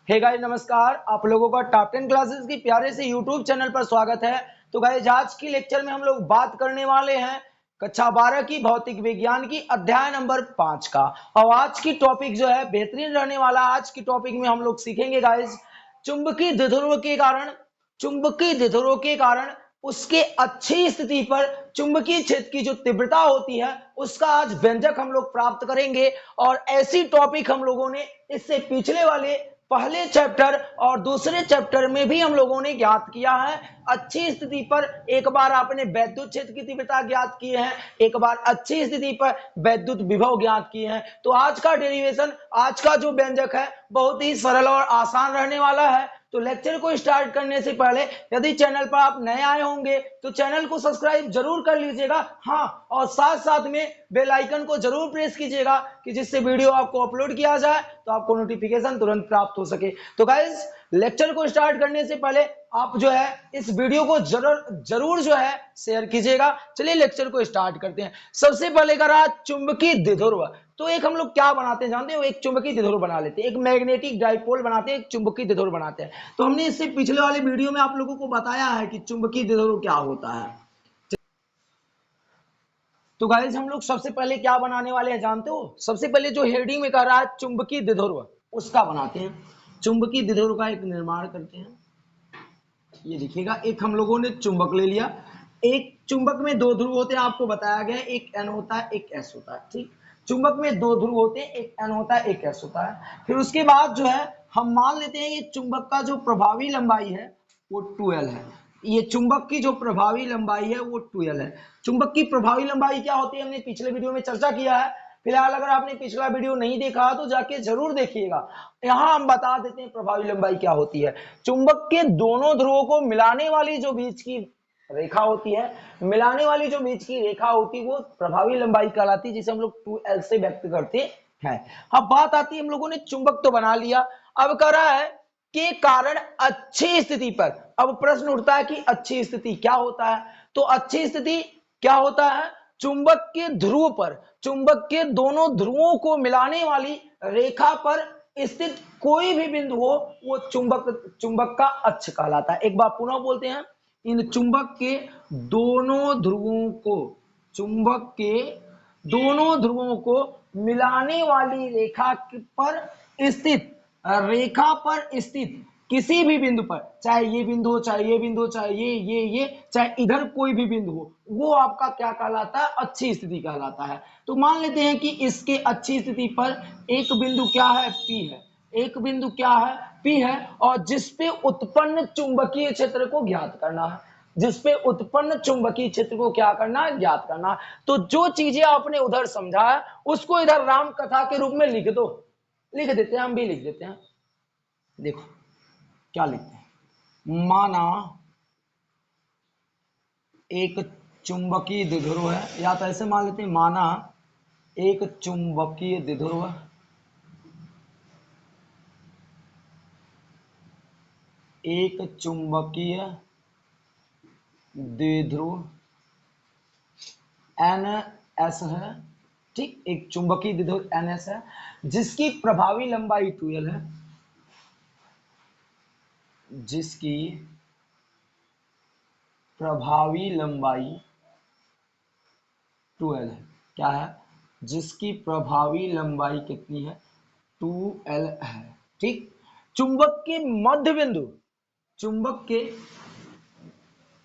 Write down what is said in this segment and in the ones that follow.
Hey guys नमस्कार, आप लोगों का टॉप 10 क्लासेस की प्यारे से यूट्यूब चैनल पर स्वागत है। तो गाइस आज की लेक्चर में हम लोग बात करने वाले हैं कक्षा 12 की भौतिक विज्ञान की अध्याय नंबर 5 का। और आज की टॉपिक जो है बेहतरीन रहने वाला। आज की टॉपिक में हम लोग सीखेंगे गाइस चुंबकीय द्विध्रुव के कारण उसके अच्छी स्थिति पर चुंबकीय क्षेत्र की जो तीव्रता होती है उसका आज व्यंजक हम लोग प्राप्त करेंगे। और ऐसी टॉपिक हम लोगों ने इससे पिछले वाले पहले चैप्टर और दूसरे चैप्टर में भी हम लोगों ने ज्ञात किया है। अच्छी स्थिति पर एक बार आपने वैद्युत क्षेत्र की तीव्रता ज्ञात की है, एक बार अच्छी स्थिति पर वैद्युत विभव ज्ञात किए हैं। तो आज का डेरिवेशन, आज का जो व्यंजक है बहुत ही सरल और आसान रहने वाला है। तो लेक्चर को स्टार्ट करने से पहले यदि चैनल पर आप नए आए होंगे तो चैनल को सब्सक्राइब जरूर कर लीजिएगा। हाँ, और साथ साथ में बेल आइकन को जरूर प्रेस कीजिएगा कि जिससे वीडियो आपको अपलोड किया जाए तो आपको नोटिफिकेशन तुरंत प्राप्त हो सके। तो गाइस लेक्चर को स्टार्ट करने से पहले आप जो है इस वीडियो को जरूर जो है शेयर कीजिएगा। चलिए लेक्चर को स्टार्ट करते हैं। सबसे पहले करा चुंबकीय द्विध्रुव। तो एक हम लोग क्या बनाते हैं जानते हो, एक चुंबकीय द्विध्रुव बना लेते हैं, एक मैग्नेटिक डाइपोल बनाते हैं, एक चुंबकीय द्विध्रुव बनाते हैं। तो हमने इससे पिछले वाले वीडियो में आप लोगों को बताया है कि चुंबकीय द्विध्रुव क्या होता है। तो गाइस हम लोग सबसे पहले क्या बनाने वाले हैं जानते हो, सबसे पहले जो हेडिंग में कह रहा है चुंबकीय द्विध्रुव उसका बनाते हैं। चुंबकीय द्विध्रुव का एक निर्माण करते हैं। ये देखिएगा, एक हम लोगों ने चुंबक ले लिया। एक चुंबक में दो ध्रुव होते हैं, आपको बताया गया, एक एन होता है एक एस होता है। ठीक, चुंबक में दो ध्रुव होते हैं, एक एन होता है एक एस होता है। फिर उसके बाद जो है हम मान लेते हैं ये चुंबक का जो प्रभावी लंबाई है वो 12 है। ये चुंबक की जो प्रभावी लंबाई है वो 12 है। चुंबक की प्रभावी लंबाई क्या होती है हमने पिछले वीडियो में चर्चा किया है। फिलहाल अगर आपने पिछला वीडियो नहीं देखा तो जाके जरूर देखिएगा। यहां हम बता देते हैं प्रभावी लंबाई क्या होती है। चुंबक के दोनों ध्रुवों को मिलाने वाली जो बीच की रेखा होती है, मिलाने वाली जो बीच की रेखा होती है वो प्रभावी लंबाई कहलाती है, जिसे हम लोग 2L से व्यक्त करते हैं। अब बात आती है, हम लोगों ने चुंबक तो बना लिया, अब कह रहा है के कारण अच्छी स्थिति पर। अब प्रश्न उठता है कि अच्छी स्थिति क्या होता है। तो अच्छी स्थिति क्या होता है, चुंबक के ध्रुव पर, चुंबक के दोनों ध्रुवों को मिलाने वाली रेखा पर स्थित कोई भी बिंदु हो वो चुंबक का अक्ष कहलाता है। एक बार पुनः बोलते हैं, इन चुंबक के दोनों ध्रुवों को, चुंबक के दोनों ध्रुवों को मिलाने वाली रेखा पर स्थित, रेखा पर स्थित किसी भी बिंदु पर, चाहे ये बिंदु हो, चाहे ये बिंदु हो, चाहे ये चाहे इधर कोई भी बिंदु हो, वो आपका क्या कहलाता है, अच्छी स्थिति कहलाता है। तो मान लेते हैं कि इसके अच्छी स्थिति पर एक बिंदु क्या है, पी है, एक बिंदु क्या है, पी है, और जिसपे उत्पन्न चुंबकीय क्षेत्र को ज्ञात करना है, जिसपे उत्पन्न चुंबकीय क्षेत्र को क्या करना है, ज्ञात करना। तो जो चीजें आपने उधर समझा है उसको इधर राम कथा के रूप में लिख दो, लिख देते हैं, हम भी लिख देते हैं। देखो क्या लिखते हैं, माना एक चुंबकीय द्विध्रुव है, या तो ऐसे मान लेते हैं, माना एक चुंबकीय द्विध्रुव, एक चुंबकीय द्विध्रुव NS है। ठीक, एक चुंबकीय द्विध्रुव NS है जिसकी प्रभावी लंबाई 12 है, जिसकी प्रभावी लंबाई 12 है। क्या है, जिसकी प्रभावी लंबाई कितनी है, 2L है। ठीक, चुंबक के मध्य बिंदु, चुंबक के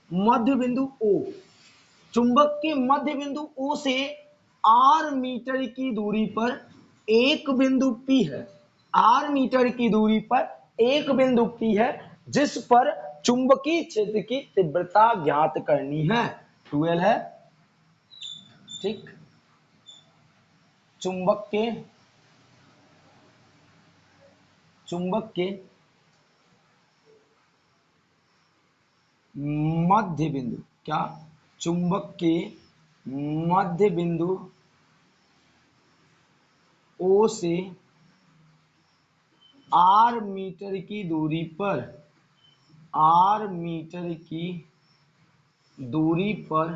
मध्य बिंदु O, चुंबक के मध्य बिंदु O से R मीटर की दूरी पर एक बिंदु P है, R मीटर की दूरी पर एक बिंदु P है जिस पर चुंबकीय क्षेत्र की तीव्रता ज्ञात करनी है, 12 है। ठीक, चुंबक के मध्य बिंदु, क्या, चुंबक के मध्य बिंदु O से R मीटर की दूरी पर, R मीटर की दूरी पर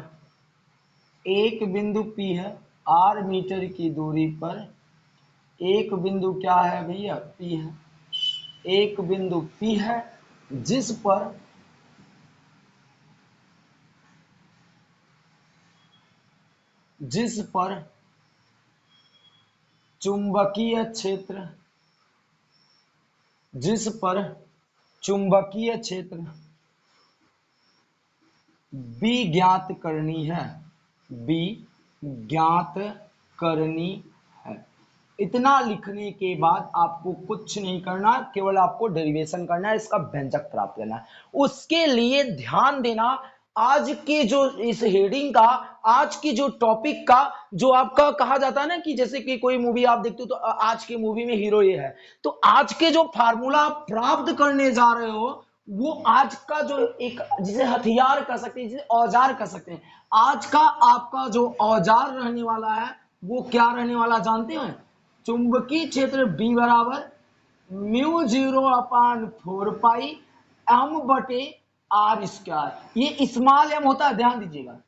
एक बिंदु P है, R मीटर की दूरी पर एक बिंदु क्या है भैया, P है, एक बिंदु P है जिस पर चुंबकीय क्षेत्र B ज्ञात करनी है, B ज्ञात करनी है। इतना लिखने के बाद आपको कुछ नहीं करना, केवल आपको डेरिवेशन करना है, इसका व्यंजक प्राप्त करना है। उसके लिए ध्यान देना, आज के जो इस हेडिंग का, आज की जो टॉपिक का, जो आपका कहा जाता है ना कि जैसे कि कोई मूवी आप देखते हो तो आज की मूवी में हीरो ये है, तो आज के जो फार्मूला आप प्राप्त करने जा रहे हो वो आज का जो एक जिसे हथियार कह सकते हैं, जिसे औजार कह सकते हैं, आज का आपका जो औजार रहने वाला है वो क्या रहने वाला जानते हैं? चुंबकीय क्षेत्र B बराबर म्यू 0/4 पाई m बटे r स्क्वायर। ये स्मॉल m होता है, ध्यान दीजिएगा,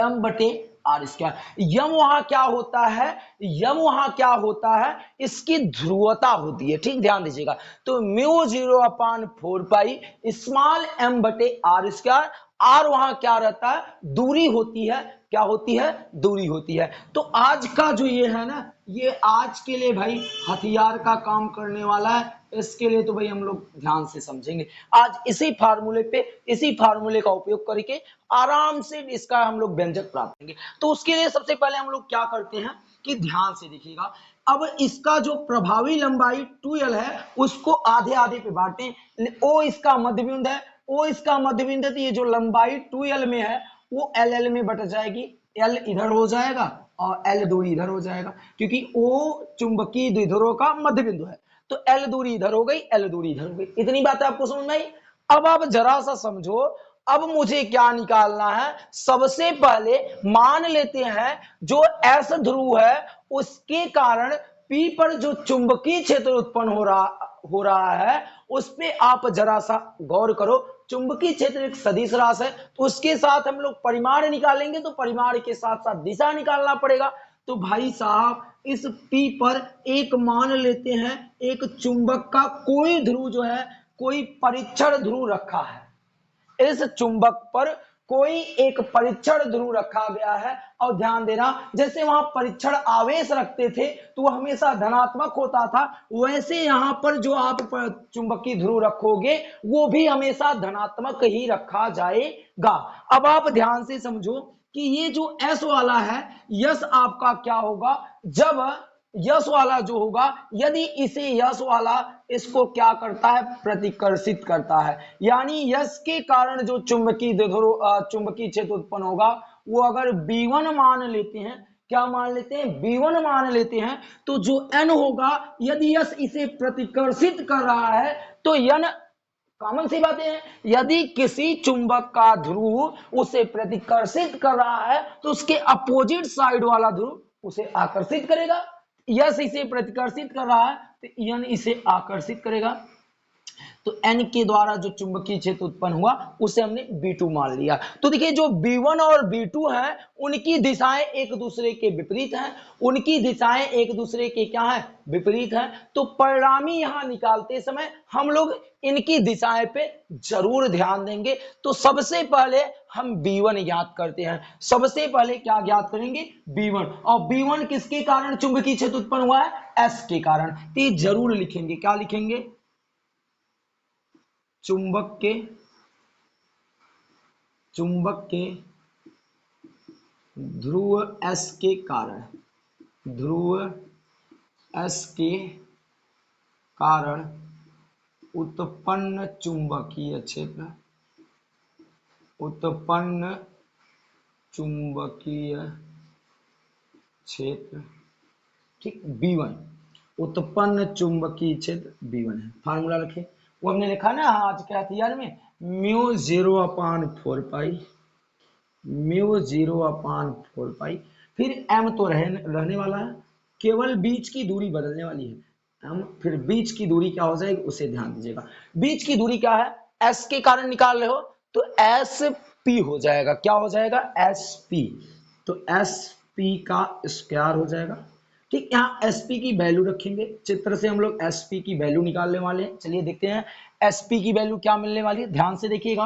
m बटे आर स्क्वायर। यम वहां क्या होता है, यम वहां क्या होता है, इसकी ध्रुवता होती है, ठीक, ध्यान दीजिएगा। तो म्यू 0/4 पाई स्मॉल m बटे आर स्क्वायर, आर वहां क्या रहता है, दूरी होती है, क्या होती है, दूरी होती है। तो आज का जो ये है ना, ये आज के लिए भाई हथियार का काम करने वाला है, इसके लिए तो भाई हम लोग ध्यान से समझेंगे। आज इसी फार्मूले का उपयोग करके आराम से इसका हम लोग व्यंजक प्राप्त करेंगे। तो उसके लिए सबसे पहले हम लोग क्या करते हैं कि ध्यान से देखिएगा, अब इसका जो प्रभावी लंबाई 2l है उसको आधे आधे पे बांटें। ओ इसका मध्य बिंदु है, ओ इसका मध्य बिंदु है, तो ये जो लंबाई 2l में है वो ll में बट जाएगी, l इधर हो जाएगा और l दूरी इधर हो जाएगा, क्योंकि o चुंबकीय द्विध्रुव का मध्य बिंदु है। तो l दूरी इधर हो गई, l दूरी इधर हो गई। इतनी बात आपको समझ में आई? अब आप जरा सा समझो, अब मुझे क्या निकालना है, सबसे पहले मान लेते हैं जो S ध्रुव है उसके कारण P पर जो चुंबकीय क्षेत्र उत्पन्न हो रहा है उस पे आप जरा सा गौर करो। चुंबकीय क्षेत्र एक सदिश राशि है, तो उसके साथ हम लोग परिमाण निकालेंगे, तो परिमाण के साथ साथ दिशा निकालना पड़ेगा। तो भाई साहब इस P पर एक मान लेते हैं, एक चुंबक का कोई ध्रुव जो है, कोई परीक्षण ध्रुव रखा है, इस चुंबक पर कोई एक परीक्षण ध्रुव रखा गया है। और ध्यान देना, जैसे वहां परीक्षण आवेश रखते थे तो वह हमेशा धनात्मक होता था, वैसे यहां पर जो आप चुंबकीय ध्रुव रखोगे वो भी हमेशा धनात्मक ही रखा जाएगा। अब आप ध्यान से समझो कि ये जो S वाला है, यस आपका क्या होगा, जब यस वाला जो होगा, यदि इसे यस वाला इसको क्या करता है, प्रतिकर्षित करता है, यानी यस के कारण जो चुंबकीय क्षेत्र उत्पन्न होगा वो अगर B1 मान लेते हैं, क्या मान लेते हैं, B1 मान लेते हैं, तो जो N होगा, यदि यस इसे प्रतिकर्षित कर रहा है तो N, कॉमन सी बातें हैं, यदि किसी चुंबक का ध्रुव उसे प्रतिकर्षित कर रहा है तो उसके अपोजिट साइड वाला ध्रुव उसे आकर्षित करेगा। यस इसे प्रतिकर्षित कर रहा है तो एन इसे आकर्षित करेगा। तो एन के द्वारा जो चुंबकीय क्षेत्र उत्पन्न हुआ उसे हमने B2 मान लिया। तो देखिए जो B1 और B2 हैं उनकी दिशाएं एक दूसरे के विपरीत हैं, उनकी दिशाएं एक दूसरे के क्या है, विपरीत हैं। तो परिणामी यहां निकालते समय हम लोग इनकी दिशाएं पे जरूर ध्यान देंगे। तो सबसे पहले हम B1 ज्ञात करते हैं, सबसे पहले क्या ज्ञात करेंगे, B1। और B1 किसके कारण चुंबकीय क्षेत्र उत्पन्न हुआ है, S के कारण। तो ये जरूर लिखेंगे, क्या लिखेंगे, चुंबक के ध्रुव S के कारण, ध्रुव S के कारण उत्पन्न चुंबकीय क्षेत्र, उत्पन्न चुंबकीय क्षेत्र, ठीक, B1, उत्पन्न चुंबकीय क्षेत्र B1 है। फार्मूला रखें, वो हमने लिखा ना आज के हथियार में, म्यू 0/4 पाई, म्यू 0/4 पाई, फिर m तो रहने वाला है, केवल बीच की दूरी बदलने वाली है m, फिर बीच की दूरी क्या हो जाएगी उसे ध्यान दीजिएगा। बीच की दूरी क्या है, s के कारण निकाल रहे हो तो sp हो जाएगा, क्या हो जाएगा, sp। तो sp का स्क्वायर हो जाएगा, ठीक, यहाँ एसपी की वैल्यू रखेंगे, चित्र से हम लोग एसपी की वैल्यू निकालने वाले हैं। चलिए देखते हैं एसपी की वैल्यू क्या मिलने वाली है। ध्यान से देखिएगा,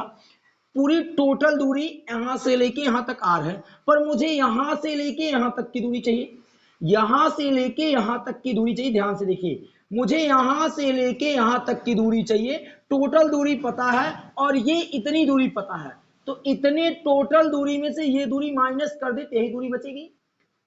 पूरी टोटल दूरी यहां से लेके यहां तक आर है, पर मुझे यहां से लेके यहां तक की दूरी चाहिए, यहां से लेके यहां तक की दूरी चाहिए। ध्यान से देखिए, मुझे यहां से लेके यहां तक की दूरी चाहिए। टोटल दूरी पता है और ये इतनी दूरी पता है, तो इतने टोटल दूरी में से ये दूरी माइनस कर दे, यही दूरी बचेगी।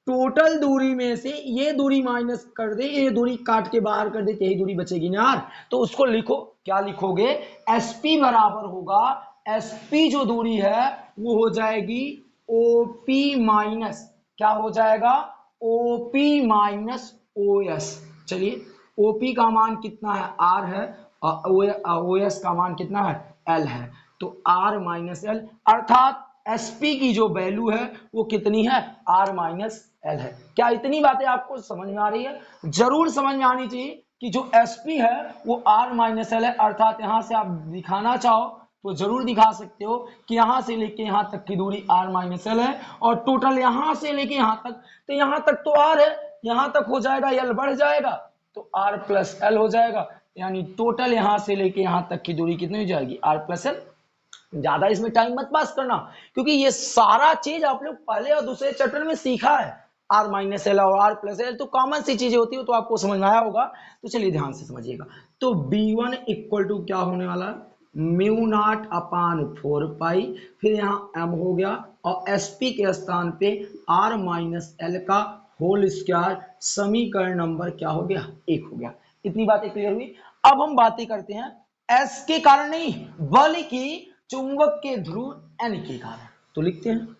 टोटल दूरी में से ये दूरी माइनस कर दे, ये दूरी काट के बाहर कर दे, यही दूरी बचेगी ना यार। तो उसको लिखो, क्या लिखोगे, एसपी बराबर होगा, एसपी जो दूरी है वो हो जाएगी ओपी माइनस, क्या हो जाएगा, ओपी माइनस ओएस। चलिए, ओपी का मान कितना है, आर है, और ओएस का मान कितना है, एल है। तो आर माइनस एल, अर्थात एसपी की जो वैल्यू है वो कितनी है, आर माइनस एल है। क्या इतनी बातें आपको समझ में आ रही है? जरूर समझ में आनी चाहिए कि जो एसपी है वो आर माइनस एल है, अर्थात यहां से आप दिखाना चाहो तो जरूर दिखा सकते हो कि यहां से लेके यहां तक की दूरी आर माइनस एल है, और टोटल यहां से लेके यहां तक, तो यहां तक तो आर है, यहां तक हो जाएगा एल बढ़ जाएगा तो आर प्लस एल हो जाएगा, यानी टोटल यहां से लेके यहां तक की दूरी कितनी हो जाएगी, आर प्लस एल। ज्यादा इसमें टाइम मत पास करना, क्योंकि ये सारा चीज आप लोग पहले और दूसरे चैप्टर में सीखा है। आर माइनस एल और आर प्लस एल तो कॉमन सी चीजें होती है, तो आपको समझ में आया होगा। तो चलिए ध्यान से समझिएगा। तो B1 इक्वल टू क्या होने वाला, म्यू नॉट अपान 4 पाई, फिर यहाँ m हो गया, और sp के स्थान पे r माइनस एल का होल स्क्वायर, समीकरण नंबर क्या हो गया, 1 हो गया। इतनी बातें क्लियर हुई। अब हम बातें करते हैं s के कारण नहीं, बल्कि चुंबक के ध्रुव n के कारण। तो लिखते हैं,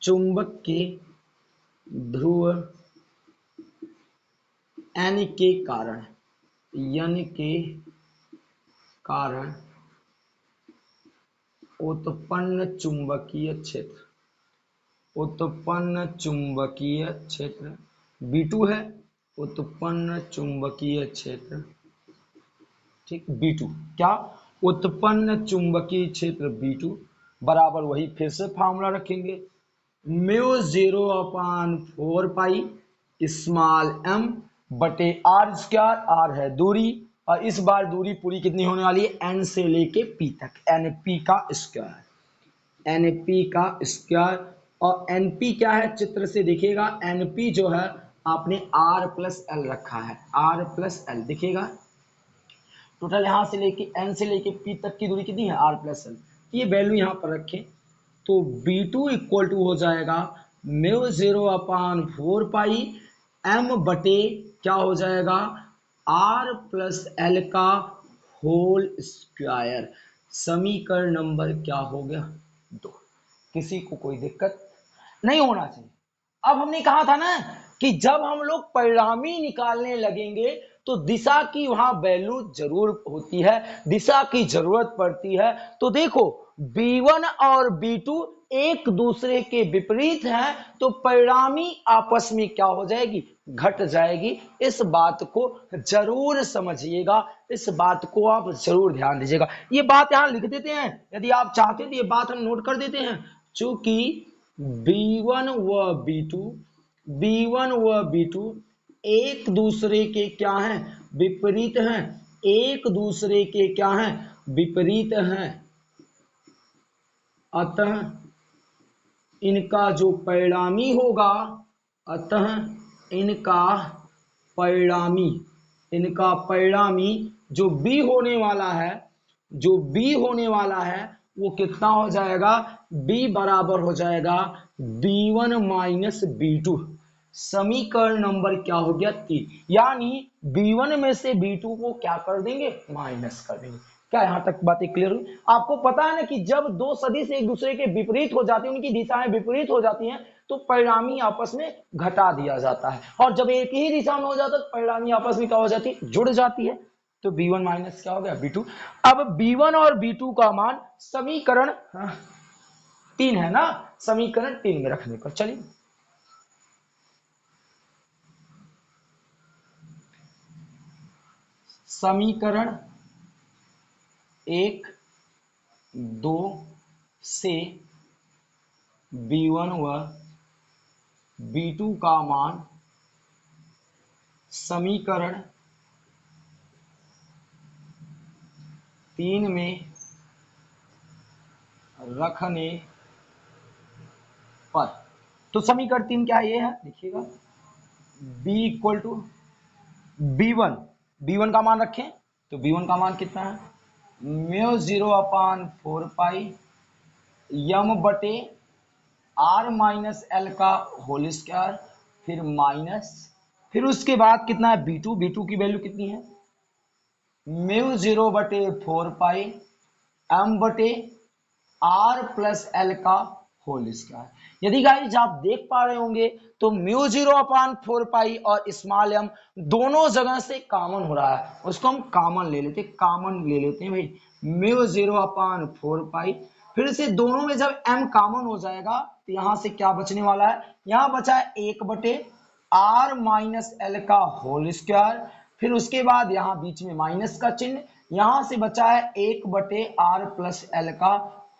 चुंबक के ध्रुव n के कारण, n के कारण उत्पन्न चुंबकीय क्षेत्र, उत्पन्न चुंबकीय क्षेत्र B2 है, उत्पन्न चुंबकीय क्षेत्र, ठीक, B2 क्या, उत्पन्न चुंबकीय क्षेत्र B2 बराबर, वही फिर से फॉर्मूला रखेंगे, म्यू 0 अपान 4 पाई स्मॉल m बटे आर स्क्वायर, आर है दूरी, और इस बार दूरी पूरी कितनी होने वाली है, n से लेके p तक, np का स्क्वायर, np का स्क्वायर। और np क्या है, चित्र से दिखेगा, np जो है आपने r प्लस एल रखा है, r प्लस एल दिखेगा। टोटल यहां से लेके n से लेके p तक की दूरी कितनी है, r प्लस एल, ये वैल्यू यहां पर रखें। तो B2 इक्वल टू हो जाएगा म्यू 0 अपान 4 पाई m बटे क्या हो जाएगा, r प्लस एल का होल स्क्वायर, समीकरण नंबर क्या हो गया, 2। किसी को कोई दिक्कत नहीं होना चाहिए। अब हमने कहा था ना कि जब हम लोग परिणामी निकालने लगेंगे तो दिशा की वहां वैल्यू जरूर होती है, दिशा की जरूरत पड़ती है। तो देखो, B1 और B2 एक दूसरे के विपरीत हैं, तो परिणामी आपस में क्या हो जाएगी, घट जाएगी। इस बात को जरूर समझिएगा, इस बात को आप जरूर ध्यान दीजिएगा। ये बात यहां लिख देते हैं, यदि आप चाहते तो ये बात हम नोट कर देते हैं। चूंकि B1 व B2, B1 व B2 एक दूसरे के क्या हैं, विपरीत हैं, एक दूसरे के क्या हैं, विपरीत हैं, अतः इनका जो परिणामी होगा, अतः इनका परिणामी, इनका परिणामी जो B होने वाला है, जो B होने वाला है वो कितना हो जाएगा, B बराबर हो जाएगा B1 माइनस B2, समीकरण नंबर क्या हो गया, 3। यानी B1 में से B2 को क्या कर देंगे, माइनस कर देंगे। क्या यहां तक बातें क्लियर हुई? आपको पता है ना कि जब दो सदिश एक दूसरे के विपरीत हो जाती हैं, उनकी दिशाएं विपरीत हो जाती हैं, तो परिणामी आपस में घटा दिया जाता है, और जब एक ही दिशा में हो जाता है तो परिणामी आपस में क्या हो जाती है, जुड़ जाती है। तो B1 माइनस क्या हो गया, B2। अब B1 और B2 का मान समीकरण 3 है ना, समीकरण 3 में रखने पर, चलिए समीकरण 1, 2 से B1 व B2 का मान समीकरण 3 में रखने पर, तो समीकरण 3 क्या ये है, देखिएगा B equal to B1, B1 का मान रखें तो B1 का मान कितना है, म्यू 0/4 पाई यम बटे R माइनस एल का होल स्क्वायर, फिर माइनस, फिर उसके बाद कितना है B2, B2 की वैल्यू कितनी है, म्यू 0/4 पाई एम बटे R प्लस एल का होल स्क्वायर। यदि गाइस आप देख पा रहे होंगे तो म्यू 0/4 पाई और स्मॉल एम दोनों जगह से कॉमन हो रहा है, उसको हम कॉमन ले लेते हैं भाई, म्यू 0/4 पाई, फिर से दोनों में जब m कॉमन हो जाएगा तो यहां से क्या बचने वाला है, यहां बचा है 1/r माइनस एल का होल स्क्वायर, फिर उसके बाद यहां बीच में माइनस का चिन्ह, यहां से बचा है 1/r प्लस एल का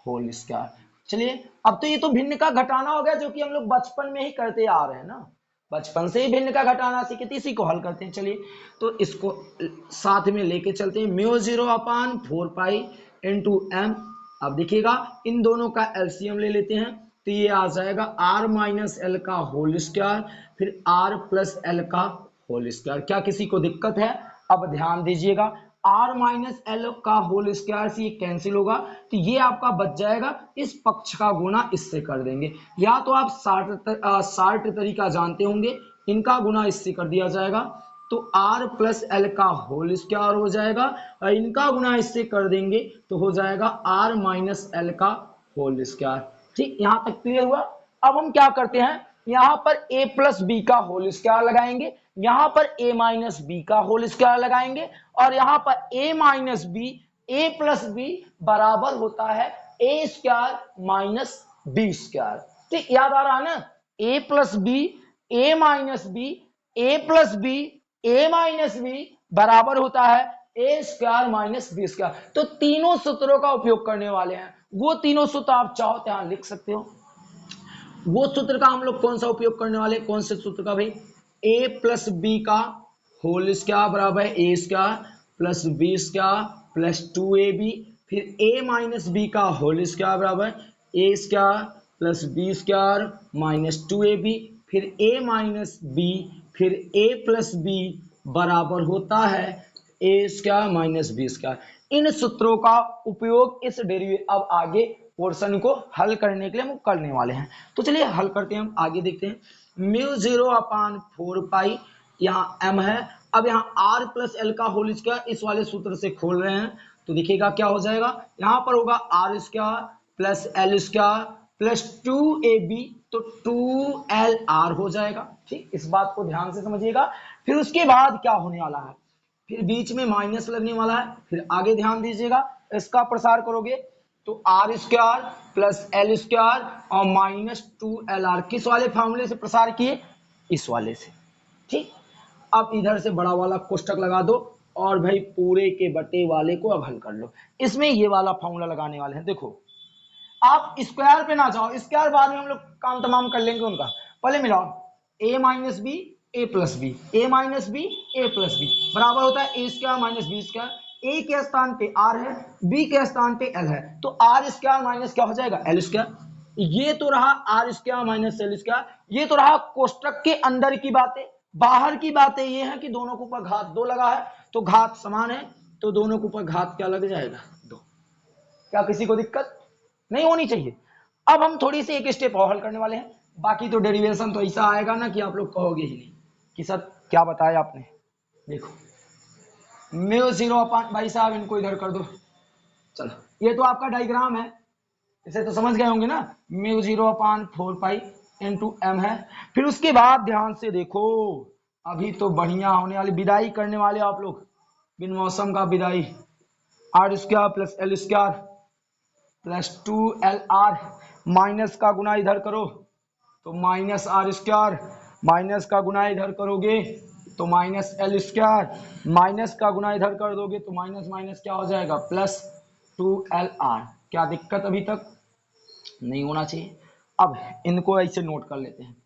होल स्क्वायर। चलिए अब तो ये तो भिन्न का घटाना हो गया, जो कि हम लोग बचपन में ही करते आ रहे हैं ना, बचपन से ही भिन्न का घटाना सीखे थे, इसी को हल करते हैं। चलिए तो इसको साथ में लेके चलते हैं, म्यू 0/4 पाई इंटू एम। अब देखिएगा इन दोनों का एलसीएम ले लेते हैं तो ये आ जाएगा r माइनस एल का होल स्क्वायर, फिर r प्लस एल का होल स्क्वायर। क्या किसी को दिक्कत है, अब ध्यान दीजिएगा, r माइनस एल का होल स्क्वायर से ये कैंसिल होगा तो ये आपका बच जाएगा, इस पक्ष का गुना इससे कर देंगे, या तो आप शार्ट तरीका जानते होंगे, इनका गुना इससे कर दिया जाएगा तो r प्लस एल का होल स्क्वायर हो जाएगा, और इनका गुना इससे कर देंगे तो हो जाएगा r माइनस एल का होल स्क्वायर। ठीक, यहां तक क्लियर हुआ। अब हम क्या करते हैं, यहां पर a प्लस बी का होल स्क्वायर लगाएंगे, यहां पर a माइनस बी का होल स्क्वायर लगाएंगे, और यहां पर a minus B a plus B बराबर होता है a square minus B square. ठीक, याद आ रहा है ना, a plus B a minus B a plus B a minus B बराबर होता है a square minus B square. तो तीनों सूत्रों का उपयोग करने वाले हैं, वो तीनों सूत्र आप चाहो तो यहां लिख सकते हो। वो सूत्र का हम लोग कौन सा उपयोग करने वाले, कौन से सूत्र का भाई, a प्लस बी का होल स्क्वायर बराबर है a square plus B square plus 2ab, फिर a माइनस बी का होल स्क्वायर बराबर a square plus B square minus 2ab, फिर a माइनस बी फिर a प्लस बी बराबर होता है a square minus B square. इन सूत्रों का उपयोग इस डेरिवेटिव, अब आगे पोर्शन को हल करने के लिए हम करने वाले हैं, तो चलिए हल करते हैं, हम आगे देखते हैं। म्यू 0/4 पाई, यहाँ m है, अब यहाँ r प्लस एल का होल स्क्वायर इस वाले सूत्र से खोल रहे हैं तो देखिएगा क्या हो जाएगा, यहाँ पर होगा r square plus L square plus 2ab, तो 2lr हो जाएगा। ठीक, इस बात को ध्यान से समझिएगा। फिर उसके बाद क्या होने वाला है, फिर बीच में माइनस लगने वाला है, फिर आगे ध्यान दीजिएगा, इसका प्रसार करोगे तो R square plus L square और माइनस 2lr, किस वाले फॉर्मूले से प्रसार किए, इस वाले से। ठीक, अब इधर से बड़ा वाला कोष्टक लगा दो और भाई पूरे के बटे वाले को अब हल कर लो। इसमें ये वाला फॉर्मूला लगाने वाले हैं, देखो आप स्क्वायर पे ना जाओ, स्क्वायर बाद में हम लोग काम तमाम कर लेंगे उनका, पहले मिलाओ a minus B A plus B, A minus B A plus B बराबर होता है A square minus B square, A के स्थान पे r है, b के स्थान पे l है, तो r स्क्वायर माइनस क्या हो जाएगा l स्क्वायर। ये तो रहा r square minus l square, ये तो रहा कोष्टक के अंदर की बातें। बाहर की बातें ये है कि दोनों के ऊपर घात 2 लगा है, तो घात समान है तो दोनों के ऊपर घात क्या लग जाएगा 2। क्या किसी को दिक्कत नहीं होनी चाहिए। अब हम थोड़ी सी एक स्टेप और हल करने वाले हैं, बाकी तो डेरिवेशन तो ऐसा आएगा ना कि आप लोग कहोगे ही नहीं कि सर क्या बताया आपने। देखो म्यू 0/, भाई साहब इनको इधर कर दो, चलो ये तो आपका डायग्राम है, इसे तो समझ गए होंगे ना, म्यू 0/4 पाई इंटू एम है। फिर उसके बाद ध्यान से देखो, अभी तो बढ़िया होने वाली, विदाई करने वाले आप लोग, बिन मौसम का विदाई, R square plus L square plus 2lr, minus का गुना इधर करो तो माइनस आर स्क्वायर, माइनस का गुना इधर करोगे तो माइनस एल स्क्वायर, माइनस का गुना इधर कर दोगे तो माइनस माइनस क्या हो जाएगा प्लस 2lr। क्या दिक्कत अभी तक नहीं होना चाहिए। अब इनको ऐसे नोट कर लेते हैं,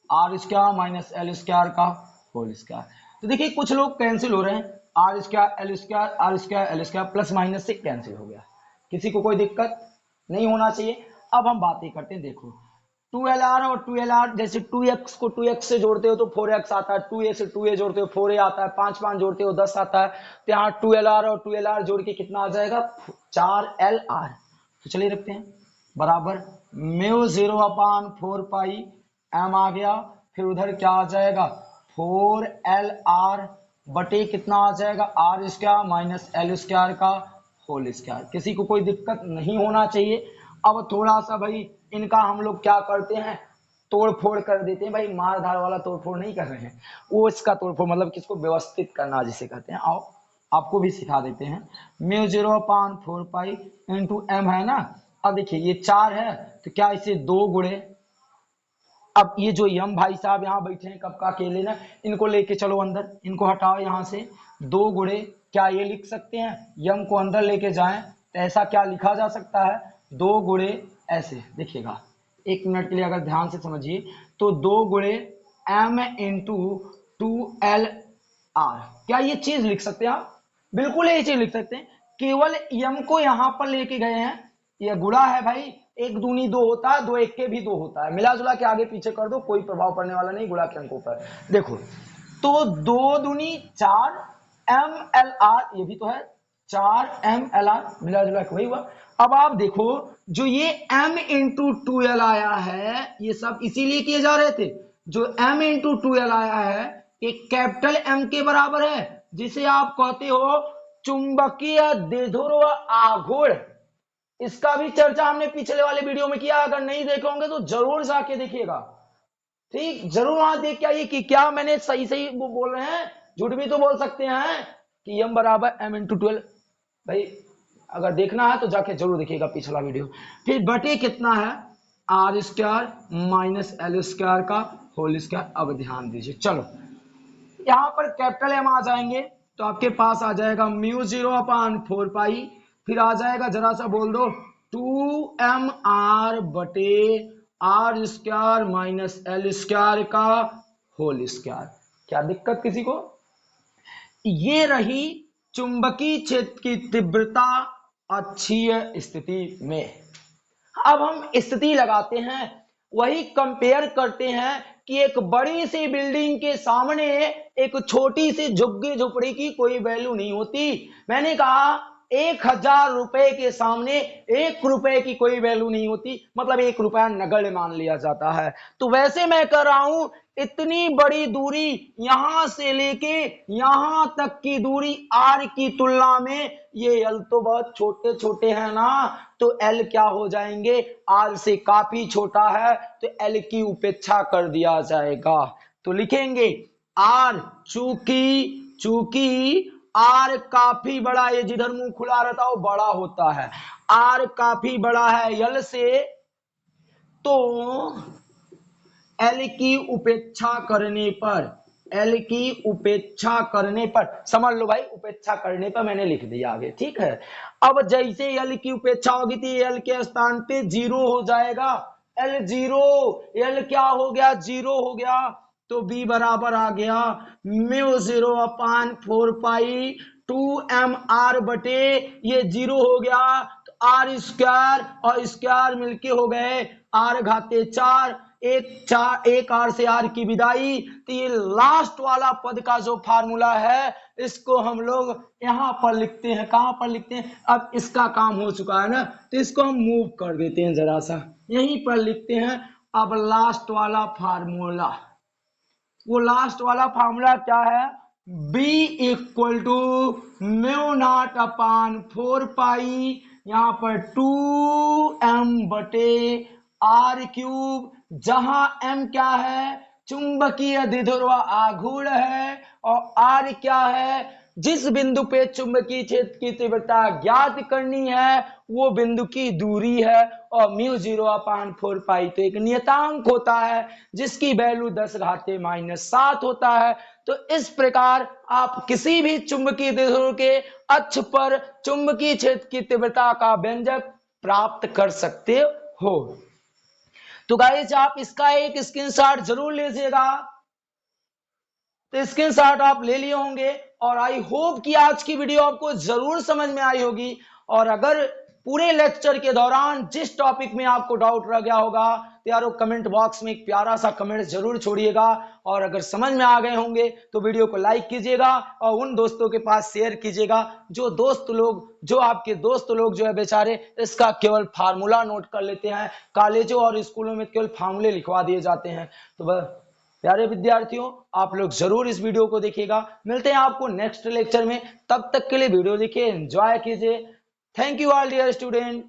R square minus L square का होल स्क्वायर। तो देखिए कुछ लोग कैंसिल हो रहे हैं, R square L square, R square L square plus minus से कैंसिल हो गया, किसी को कोई दिक्कत नहीं होना चाहिए। अब हम बातें करते हैं, देखो 2LR और 2LR, जैसे 2x को 2x से जोड़ते हो तो 4x आता है, 2a से 2a जोड़ते हो 4a आता है, 5 5 जोड़ते हो 10 आता है। तो यहाँ 2LR और 2LR जोड़ के कितना आ जाएगा, 4LR। तो चलिए रखते हैं बराबर μ0/4 m आ गया, फिर उधर क्या आ जाएगा 4LR बटे कितना आ जाएगा R square minus L square का होल स्क्वायर। किसी को कोई दिक्कत नहीं होना चाहिए। अब थोड़ा सा भाई इनका हम लोग क्या करते हैं, तोड़ फोड़ कर देते हैं भाई, मार धार वाला तोड़ फोड़ नहीं कर रहे हैं, वो इसका तोड़ फोड़ मतलब किसको व्यवस्थित करना जिसे कहते हैं। आओ आपको भी सिखा देते हैं। μ0/4 इंटू एम है ना। अब देखिए ये 4 है तो क्या इसे 2 गुणे, अब ये जो यम भाई साहब यहाँ बैठे हैं कब का अकेले ना, इनको लेके चलो अंदर, इनको हटाओ यहाँ से, 2 गुणे क्या ये लिख सकते हैं, यम को अंदर लेके जाएं तो ऐसा क्या लिखा जा सकता है 2 गुणे ऐसे, देखिएगा 1 मिनट के लिए अगर ध्यान से समझिए, तो 2 गुणे m इंटू 2LR, क्या ये चीज लिख सकते हैं आप, बिल्कुल ये चीज लिख सकते हैं। केवल यम को यहां पर लेके गए हैं, ये गुणा है भाई, 1 दूनी 2 होता है, 2 1 भी 2 होता है, मिला जुला के आगे पीछे कर दो, कोई प्रभाव पड़ने वाला नहीं गुणा के अंकों पर। देखो तो 2 दूनी 4 MLR, ये भी तो है 4 MLR, मिला जुला के वही हुआ। अब आप देखो जो ये m इंटू 2L आया है, ये सब इसीलिए किए जा रहे थे, जो m इंटू 2L आया है ये कैपिटल M के बराबर है, जिसे आप कहते हो चुंबकीय द्विध्रुव आघूर्ण। इसका भी चर्चा हमने पिछले वाले वीडियो में किया, अगर नहीं देखे होंगे तो जरूर जाके देखिएगा, ठीक, जरूर वहां देख के आइए कि क्या मैंने सही सही वो बोल रहे हैं, झूठ भी तो बोल सकते हैं कि m बराबर m इंटू 12। भाई अगर देखना है तो जाके जरूर देखिएगा पिछला वीडियो। फिर बटे कितना है R square minus L square का होल स्क्वायर। अब ध्यान दीजिए, चलो यहां पर कैपिटल एम आ जाएंगे तो आपके पास आ जाएगा μ0/4, फिर आ जाएगा जरा सा बोल दो 2mr बटे R square minus L square का होल स्क्वायर। क्या दिक्कत किसी को? ये रही चुंबकीय क्षेत्र की तीव्रता अक्षीय स्थिति में। अब हम स्थिति लगाते हैं, वही कंपेयर करते हैं कि एक बड़ी सी बिल्डिंग के सामने एक छोटी सी झुग्गी झुपड़ी की कोई वैल्यू नहीं होती। मैंने कहा 1000 रुपए के सामने 1 रुपए की कोई वैल्यू नहीं होती, मतलब 1 रुपया नगण्य मान लिया जाता है। तो वैसे मैं कर रहा हूं, इतनी बड़ी दूरी यहां से लेके यहां तक की दूरी आर की तुलना में ये एल तो बहुत छोटे छोटे हैं ना, तो एल क्या हो जाएंगे, आर से काफी छोटा है तो एल की उपेक्षा कर दिया जाएगा। तो लिखेंगे आर, चूंकि आर काफी बड़ा, ये जिधर मुंह खुला रहता है वो बड़ा होता है, आर काफी बड़ा है एल से, तो एल की उपेक्षा करने पर, एल की उपेक्षा करने पर, समझ लो भाई उपेक्षा करने पर मैंने लिख दिया आगे, ठीक है। अब जैसे एल की उपेक्षा होगी तो एल के स्थान पे 0 हो जाएगा, एल 0, एल क्या हो गया 0 हो गया, तो बी बराबर आ गया μ0/4 2mr बटे ये 0 हो गया तो आर स्क्वायर और स्क्वायर मिलके हो गए आर घाते 4, एक आर से आर की विदाई। तो ये लास्ट वाला पद का जो फार्मूला है इसको हम लोग यहां पर लिखते हैं, कहां पर लिखते हैं, अब इसका काम हो चुका है ना तो इसको हम मूव कर देते हैं, जरा सा यहीं पर लिखते हैं। अब लास्ट वाला फार्मूला, वो लास्ट वाला फार्मूला क्या है, B इक्वल टू μ0/4 यहां पर 2m बटे आर क्यूब, जहां m क्या है चुंबकीय द्विध्रुव आघूर्ण है और r क्या है, जिस बिंदु पे चुंबकीय क्षेत्र की तीव्रता ज्ञात करनी है वो बिंदु की दूरी है, और μ0/4 तो एक नियतांक होता है जिसकी वैल्यू 10⁻⁻7 होता है। तो इस प्रकार आप किसी भी चुंबकीय द्विध्रुव के अक्ष पर चुंबकीय क्षेत्र की तीव्रता का व्यंजक प्राप्त कर सकते हो। तो गाइस आप इसका एक स्क्रीनशॉट जरूर लीजिएगा। तो स्क्रीनशॉट आप ले लिए होंगे और आई होप कि आज की वीडियो आपको जरूर समझ में आई होगी। और अगर पूरे लेक्चर के दौरान जिस टॉपिक में आपको डाउट रह गया होगा तो यारो कमेंट बॉक्स में एक प्यारा सा कमेंट जरूर छोड़िएगा। और अगर समझ में आ गए होंगे तो वीडियो को लाइक कीजिएगा और उन दोस्तों के पास शेयर कीजिएगा जो आपके दोस्त लोग जो है बेचारे इसका केवल फार्मूला नोट कर लेते हैं। कॉलेजों और स्कूलों में केवल फार्मूले लिखवा दिए जाते हैं। तो प्यारे विद्यार्थियों, आप लोग जरूर इस वीडियो को देखिएगा। मिलते हैं आपको नेक्स्ट लेक्चर में, तब तक के लिए वीडियो देखिए, एंजॉय कीजिए। Thank you all dear student.